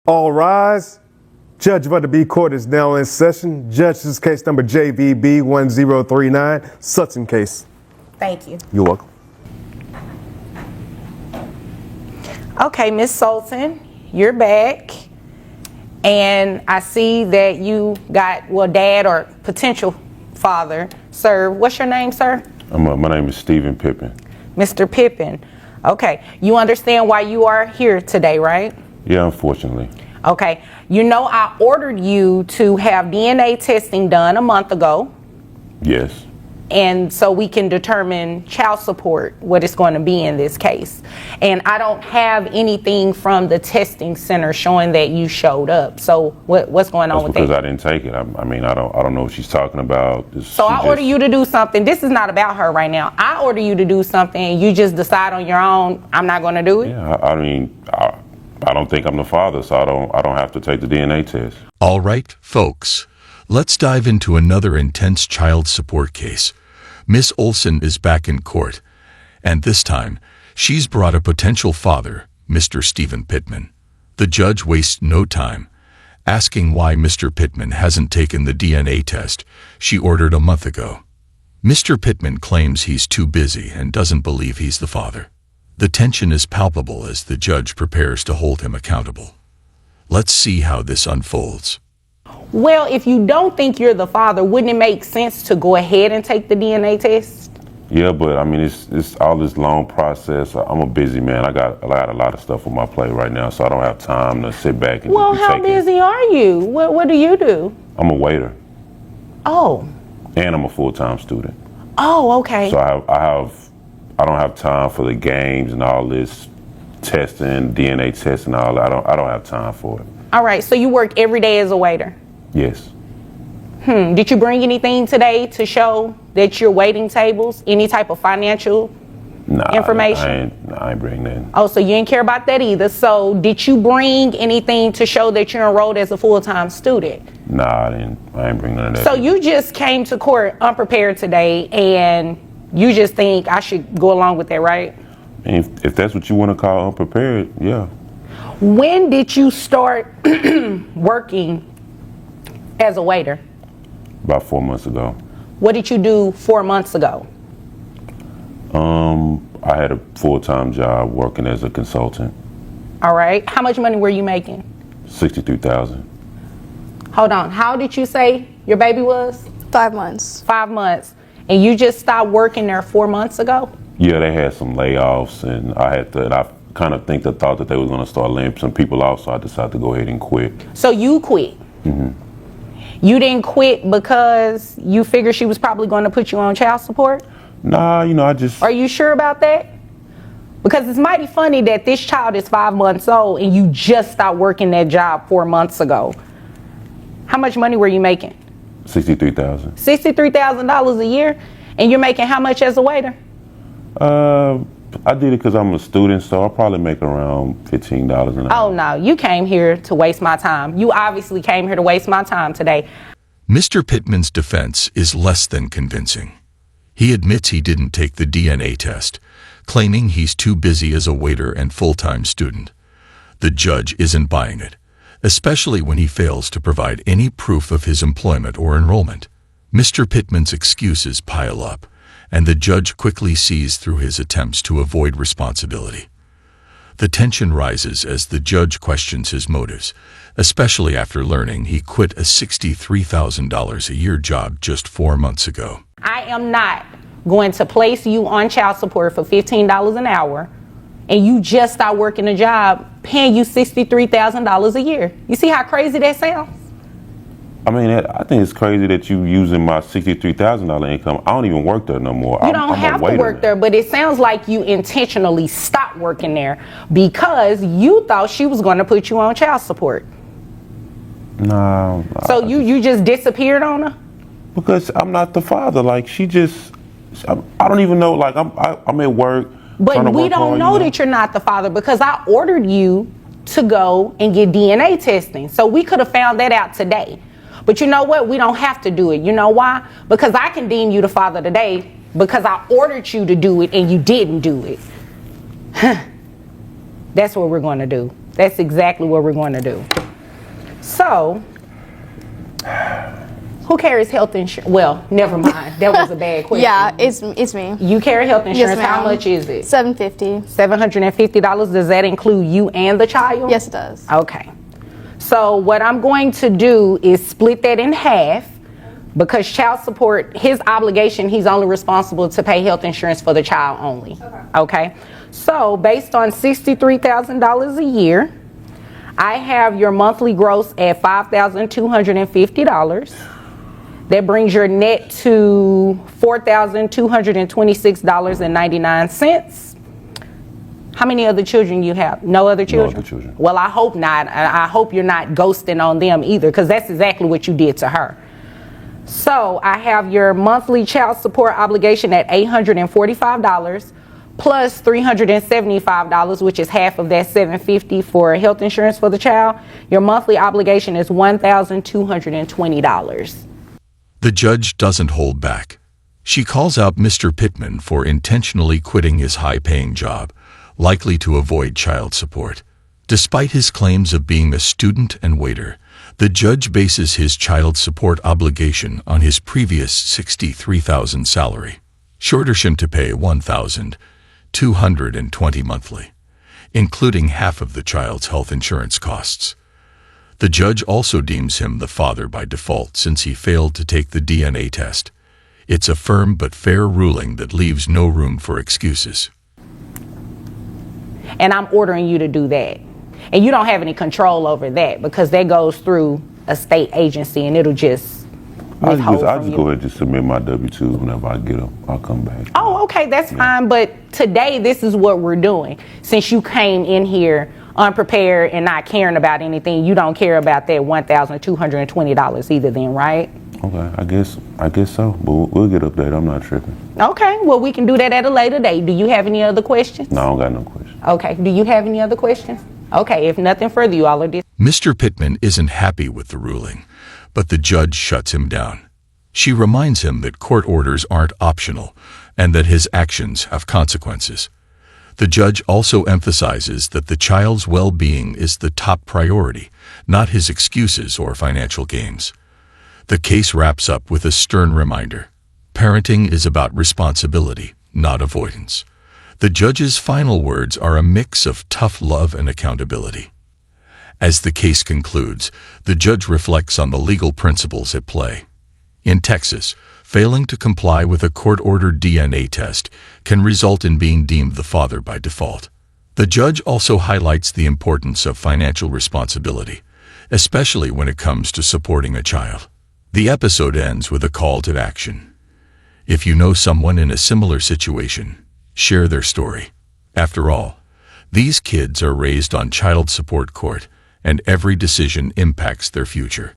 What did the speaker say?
All rise. Judge Vanderby Court is now in session. Judge, this is case number JVB 1039, Sutton case. Thank you. You're welcome. Okay, Ms. Sultan, you're back. And I see that you got, well, dad or potential father served. What's your name, sir? My name is Stephen Pippen. Mr. Pippen. Okay. You understand why you are here today, right? Yeah, unfortunately. Okay. You know I ordered you to have DNA testing done a month ago. Yes. And so we can determine child support, what it's going to be in this case. And I don't have anything from the testing center showing that you showed up. So what's going on with that? That's because I didn't take it. I mean, I don't know what she's talking about. So I order you to do something. This is not about her right now. I order you to do something and you just decide on your own, I'm not going to do it? Yeah, I mean, I don't think I'm the father, so I don't have to take the DNA test. All right, folks, let's dive into another intense child support case. Miss Olson is back in court, and this time, she's brought a potential father, Mr. Stephen Pittman. The judge wastes no time, asking why Mr. Pittman hasn't taken the DNA test she ordered a month ago. Mr. Pittman claims he's too busy and doesn't believe he's the father. The tension is palpable as the judge prepares to hold him accountable. Let's see how this unfolds. Well, if you don't think you're the father, wouldn't it make sense to go ahead and take the DNA test? Yeah, but I mean, it's all this long process. I'm a busy man. I got a lot of stuff on my plate right now, so I don't have time to sit back and Well, just be how busy are you? What do you do? I'm a waiter. Oh. And I'm a full-time student. Oh, okay. So I don't have time for the games and all this testing, DNA testing, all that. I don't have time for it. All right, so you work every day as a waiter? Yes. Did you bring anything today to show that you're waiting tables? Any type of financial information? I ain't bring that. Oh, so you didn't care about that either. So did you bring anything to show that you're enrolled as a full-time student? Nah, I ain't bring none of that. So you just came to court unprepared today and you just think I should go along with that, right? And if that's what you want to call unprepared, yeah. When did you start working as a waiter? About 4 months ago. What did you do 4 months ago? I had a full-time job working as a consultant. All right. How much money were you making? $63,000. Hold on. How did you say your baby was? 5 months. 5 months. And you just stopped working there 4 months ago? Yeah, they had some layoffs, and I kind of thought that they were going to start laying some people off, so I decided to go ahead and quit. So you quit? Mm-hmm. You didn't quit because you figured she was probably going to put you on child support? Nah, I just... Are you sure about that? Because it's mighty funny that this child is 5 months old and you just stopped working that job 4 months ago. How much money were you making? $63,000. $63,000 a year? And you're making how much as a waiter? I did it because I'm a student, so I'll probably make around $15 an hour. Oh, no. You came here to waste my time. You obviously came here to waste my time today. Mr. Pittman's defense is less than convincing. He admits he didn't take the DNA test, claiming he's too busy as a waiter and full-time student. The judge isn't buying it, especially when he fails to provide any proof of his employment or enrollment. Mr. Pittman's excuses pile up, and the judge quickly sees through his attempts to avoid responsibility. The tension rises as the judge questions his motives, especially after learning he quit a $63,000 a year job just 4 months ago. I am not going to place you on child support for $15 an hour and you just start working a job paying you $63,000 a year. You see how crazy that sounds? I mean, I think it's crazy that you using my $63,000 income. I don't even work there no more. You don't have to work there, but it sounds like you intentionally stopped working there because you thought she was going to put you on child support. No. So you just disappeared on her? Because I'm not the father. Like, I don't even know. Like, I'm at work. But we don't know that you're not the father because I ordered you to go and get DNA testing. So we could have found that out today. But you know what? We don't have to do it. You know why? Because I can deem you the father today because I ordered you to do it and you didn't do it. That's what we're going to do. That's exactly what we're going to do. So, who carries health insurance? Well, never mind. That was a bad question. Yeah, it's me. You carry health insurance. How ma'am. much is it? $750. $750. Does that include you and the child? Yes, it does. Okay. So what I'm going to do is split that in half, because child support, his obligation, he's only responsible to pay health insurance for the child only. Okay. So based on $63,000 a year, I have your monthly gross at $5,250. That brings your net to $4,226.99. How many other children you have? No other children? No other children. Well, I hope not. I hope you're not ghosting on them either, because that's exactly what you did to her. So I have your monthly child support obligation at $845 plus $375, which is half of that $750 for health insurance for the child. Your monthly obligation is $1,220. The judge doesn't hold back. She calls out Mr. Pittman for intentionally quitting his high-paying job, likely to avoid child support. Despite his claims of being a student and waiter, the judge bases his child support obligation on his previous $63,000 salary. She orders him to pay $1,220 monthly, including half of the child's health insurance costs. The judge also deems him the father by default since he failed to take the DNA test. It's a firm but fair ruling that leaves no room for excuses. And I'm ordering you to do that. And you don't have any control over that, because that goes through a state agency and it'll just withhold I'll from just you. go ahead and just submit my W-2s whenever I get them. I'll come back. Oh, okay, that's fine. But today, this is what we're doing. Since you came in here unprepared and not caring about anything, you don't care about that $1,220 either then, right? Okay, I guess so. But we'll get updated. I'm not tripping. Okay, well, we can do that at a later date. Do you have any other questions? No, I don't got no questions. Okay, do you have any other questions? Okay, if nothing further, you all are dismissed. Mr. Pittman isn't happy with the ruling, but the judge shuts him down. She reminds him that court orders aren't optional and that his actions have consequences. The judge also emphasizes that the child's well-being is the top priority, not his excuses or financial gains. The case wraps up with a stern reminder. Parenting is about responsibility, not avoidance. The judge's final words are a mix of tough love and accountability. As the case concludes, the judge reflects on the legal principles at play. In Texas, failing to comply with a court-ordered DNA test can result in being deemed the father by default. The judge also highlights the importance of financial responsibility, especially when it comes to supporting a child. The episode ends with a call to action. If you know someone in a similar situation, share their story. After all, these kids are raised on child support court, and every decision impacts their future.